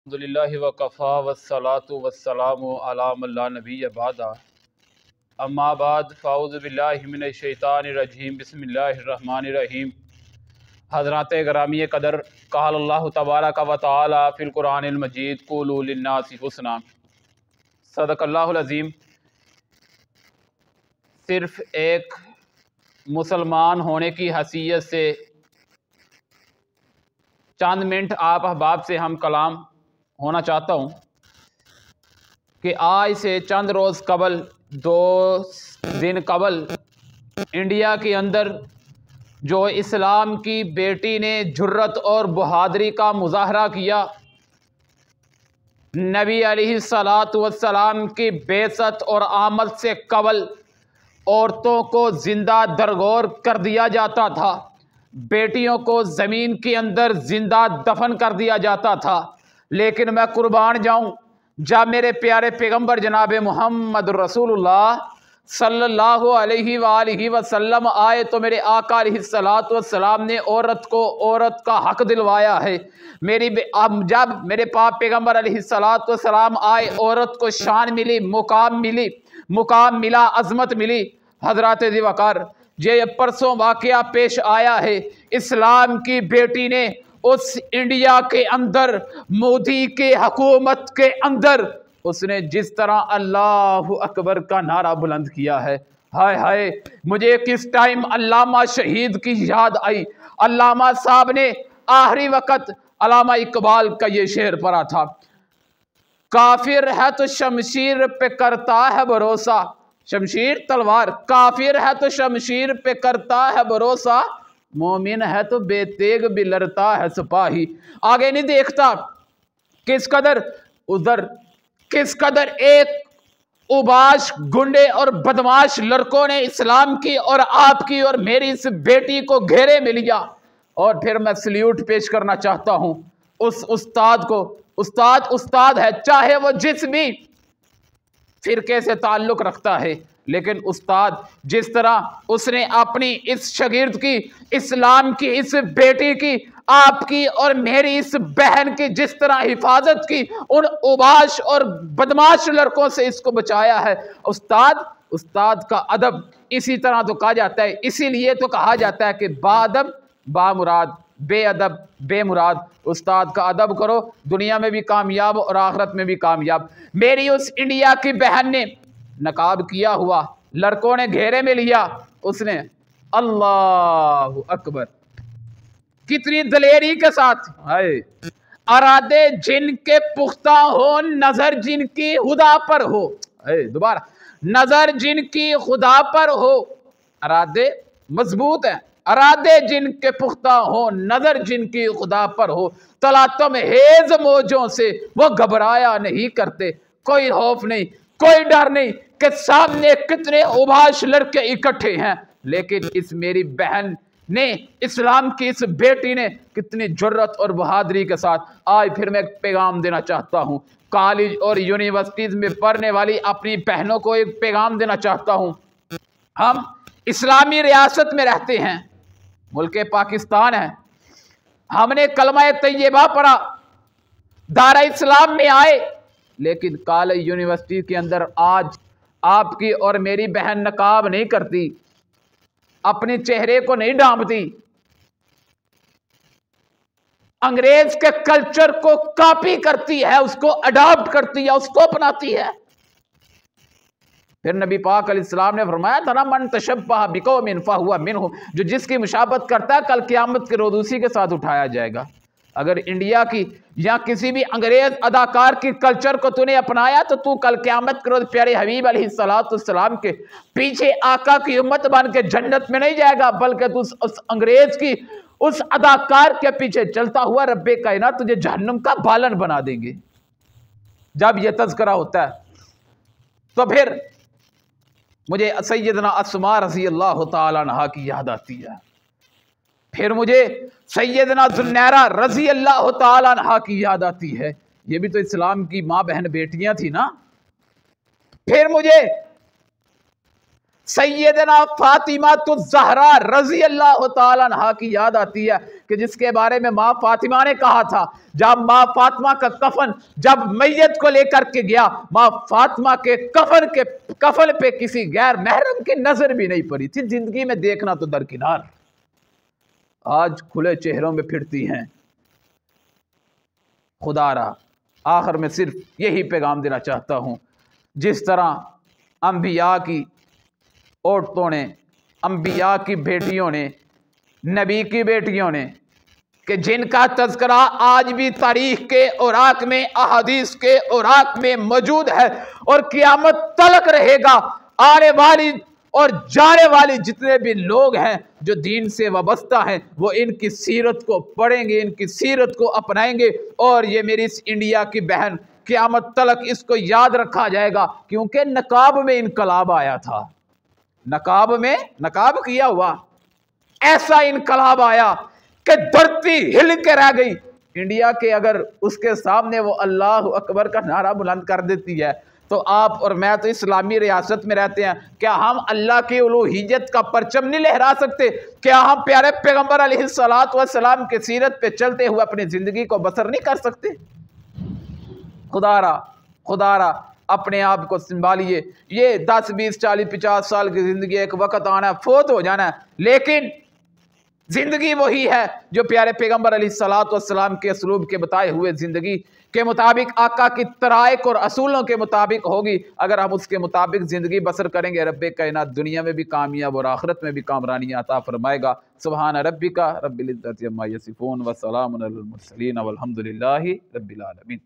अल्हम्दुलिल्लाहि व कफ़ा वस्सलातु वस्सलामु अला मन ला नबिय्य बअदा अम्मा बाद फ़अऊज़ु बिल्लाहि मिनश शैतानिर रजीम बिस्मिल्लाहिर रहमानिर रहीम। हज़रात गिरामी क़दर क़ाल अल्लाहु तबारक व तआला फ़िल क़ुरानिल मजीद क़ूलू लिन्नासि हुस्ना। सदक़ल्लाहुल अज़ीम। सिर्फ़ एक मुसलमान होने की हैसियत से चंद मिनट आप अहबाब से हम कलाम होना चाहता हूँ कि आज से चंद रोज़ कबल 2 दिन कबल इंडिया के अंदर जो इस्लाम की बेटी ने जुर्रत और बहादुरी का मुजाहरा किया, नबी अलैहिस्सलातु वस्सलाम की बेइज्जत और आमद से कबल औरतों को जिंदा दरगोर कर दिया जाता था, बेटियों को ज़मीन के अंदर जिंदा दफन कर दिया जाता था। लेकिन मैं कुर्बान जाऊं, जब मेरे प्यारे पैगंबर जनाब मोहम्मद रसूलुल्लाह सल्लल्लाहु अलैहि वसल्लम आए तो मेरे आका अलैहिस्सलातु वस्सलाम ने औरत को औरत का हक दिलवाया है। जब मेरे पाक पैगंबर अलैहिस्सलातु वस्सलाम आए, औरत को शान मिली, मुकाम मिला, अजमत मिली। हजरत दिवाकर ये परसों वाकया पेश आया है। इस्लाम की बेटी ने उस इंडिया के अंदर, मोदी के हुकूमत के अंदर, उसने जिस तरह अल्लाह अकबर का नारा बुलंद किया है, हाय हाय, मुझे किस टाइम अल्लामा शहीद की याद आई। अल्लामा साहब ने आखिरी वक्त अल्लामा इकबाल का ये शेर पढ़ा था, काफिर है तो शमशीर पे करता है भरोसा, शमशीर तलवार, काफिर है तो शमशीर पे करता है भरोसा, मोमिन है तो बेतेग भी लड़ता है सिपाही। आगे नहीं देखता किस कदर उधर, किस कदर एक उबाश गुंडे और बदमाश लड़कों ने इस्लाम की और आपकी और मेरी इस बेटी को घेरे में लिया। और फिर मैं सल्यूट पेश करना चाहता हूं उस उस्ताद को। उस्ताद है, चाहे वो जिस भी फिरके से ताल्लुक रखता है, लेकिन उस्ताद जिस तरह उसने अपनी इस शागिर्द की, इस्लाम की इस बेटी की, आपकी और मेरी इस बहन की जिस तरह हिफाजत की, उन उबाश और बदमाश लड़कों से इसको बचाया है। उस्ताद का अदब इसी तरह तो कहा जाता है, इसीलिए तो कहा जाता है कि बाअदब बामुराद, बेअदब बेमुराद। उस्ताद का अदब करो, दुनिया में भी कामयाब और आखिरत में भी कामयाब। मेरी उस इंडिया की बहन ने नकाब किया हुआ, लड़कों ने घेरे में लिया, उसने अल्लाह अकबर कितनी दलेरी के साथ, हाय, अरादे जिनके पुख्ता हो, नजर जिनकी खुदा पर हो, दोबारा, नजर जिनकी खुदा पर हो, अरादे मजबूत है, अरादे जिनके पुख्ता हो, नजर जिनकी खुदा पर हो, तलातम हेज मौजों से वो घबराया नहीं करते, कोई खौफ नहीं, कोई डर नहीं कि सामने कितने उबाश लड़के इकट्ठे हैं। लेकिन इस मेरी बहन ने, इस्लाम की इस बेटी ने कितनी जुर्रत और बहादुरी के साथ, आज फिर मैं एक पैगाम देना चाहता हूं, कॉलेज और यूनिवर्सिटीज में पढ़ने वाली अपनी बहनों को एक पैगाम देना चाहता हूं। हम इस्लामी रियासत में रहते हैं, मुल्क पाकिस्तान है, हमने कलमा तैयबा पढ़ा, दारा इस्लाम में आए, लेकिन कॉलेज यूनिवर्सिटी के अंदर आज आपकी और मेरी बहन नकाब नहीं करती, अपने चेहरे को नहीं ढांपती, अंग्रेज के कल्चर को कॉपी करती है, उसको अडॉप्ट करती है, उसको अपनाती है। फिर नबी पाक अलैहिस्सलाम ने फरमाया था ना, मन तशब्बह बिकौमिन फहुवा मिनहुम, जो जिसकी मुशाबत करता है कल क़यामत के रोज़ उसी के साथ उठाया जाएगा। अगर इंडिया की या किसी भी अंग्रेज अदाकार की कल्चर को तूने अपनाया तो तू कल क़यामत के रोज़ प्यारे हबीब अलैहिस्सलाम के पीछे आका की उम्मत बन के जन्नत में नहीं जाएगा, बल्कि तू उस अंग्रेज की, उस अदाकार के पीछे चलता हुआ रब्बे कायनात तुझे जहन्नुम का बालन बना देंगे। जब यह तज़किरा होता है तो फिर मुझे सैयदना अस्मा रज़ी अल्लाह तआला अन्हा की याद आती है, फिर मुझे सैयदना ज़ुन्नैरा रज़ी अल्लाह तआला अन्हा की याद आती है, ये भी तो इस्लाम की माँ बहन बेटियां थी ना। फिर मुझे सैयदना फातिमा तो ज़हरा रज़ी अल्लाह ताला अन्हा की याद आती है कि जिसके बारे में माँ फातिमा ने कहा था, जब माँ फातिमा का कफन जब मैयत को लेकर के गया, माँ फातिमा के कफन पे किसी गैर महरम की नजर भी नहीं पड़ी थी। जिंदगी में देखना तो दरकिनार, आज खुले चेहरों में फिरती हैं। खुदारा आखिर में सिर्फ यही पैगाम देना चाहता हूँ, जिस तरह अंबिया की औरतों ने, अंबिया की बेटियों ने, नबी की बेटियों ने, कि जिनका तज़किरा आज भी तारीख के औराक में, अहादीस के औराक में मौजूद है और क़यामत तलक रहेगा, आने वाली और जाने वाले जितने भी लोग हैं जो दीन से वाबस्ता हैं, वो इनकी सीरत को पढ़ेंगे, इनकी सीरत को अपनाएंगे। और ये मेरी इस इंडिया की बहन, क़यामत तलक इसको याद रखा जाएगा, क्योंकि नकाब में इनकलाब आया था। नकाब किया हुआ ऐसा इनकलाब आया कि धरती हिल के रह गई। इंडिया के अगर उसके सामने वो अल्लाह अकबर का नारा बुलंद कर देती है, तो आप और मैं तो इस्लामी रियासत में रहते हैं, क्या हम अल्लाह की उलूहियत का परचम नहीं लहरा सकते? क्या हम प्यारे पैगंबर अलैहिस्सलातु वस्सलाम के सीरत पे चलते हुए अपनी जिंदगी को बसर नहीं कर सकते? खुदारा अपने आप को संभालिए। ये 10, 20, 40, 50 साल की जिंदगी एक वक्त आना है, फोत हो जाना है, लेकिन जिंदगी वही है जो प्यारे पैगंबर अलैहिस्सलातु वस्सलाम के असलूब के बताए हुए जिंदगी के मुताबिक, आका की तराइक और असूलों के मुताबिक होगी। अगर हम उसके मुताबिक जिंदगी बसर करेंगे, रब्बे कायनात दुनिया में भी कामयाब और आखिरत में भी कामरानी अता फरमाएगा। सुभान रब्बिका रब्बिल इज्जति अम्मा यसिफून व सलामुन अलल मुरसलीन वल्हम्दुलिल्लाहि रब्बिल आलमीन।